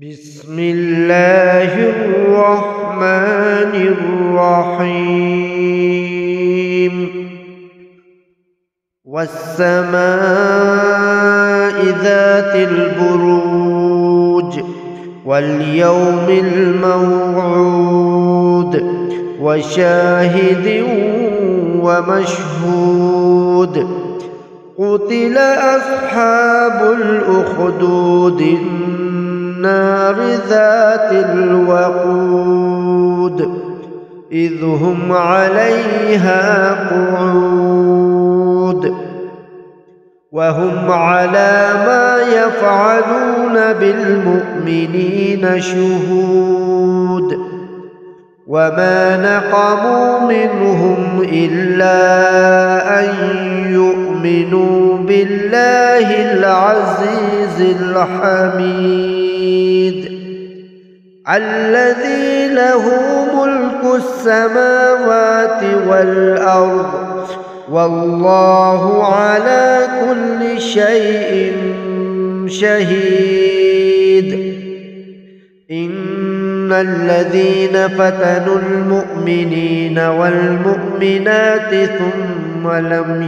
بسم الله الرحمن الرحيم والسماء ذات البروج واليوم الموعود وشاهد ومشهود قتل أصحاب الأخدود النار ذات الوقود إذ هم عليها قعود وهم على ما يفعلون بالمؤمنين شهود وما نقموا منهم إلا أن يؤمنوا بالله العزيز الحميد الذي له ملك السماوات والأرض والله على كل شيء شهيد. إن الذين فتنوا المؤمنين والمؤمنات ثم لم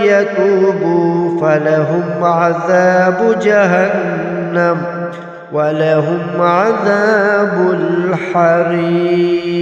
يتوبوا فلهم عذاب جهنم ولهم عذاب الحريق.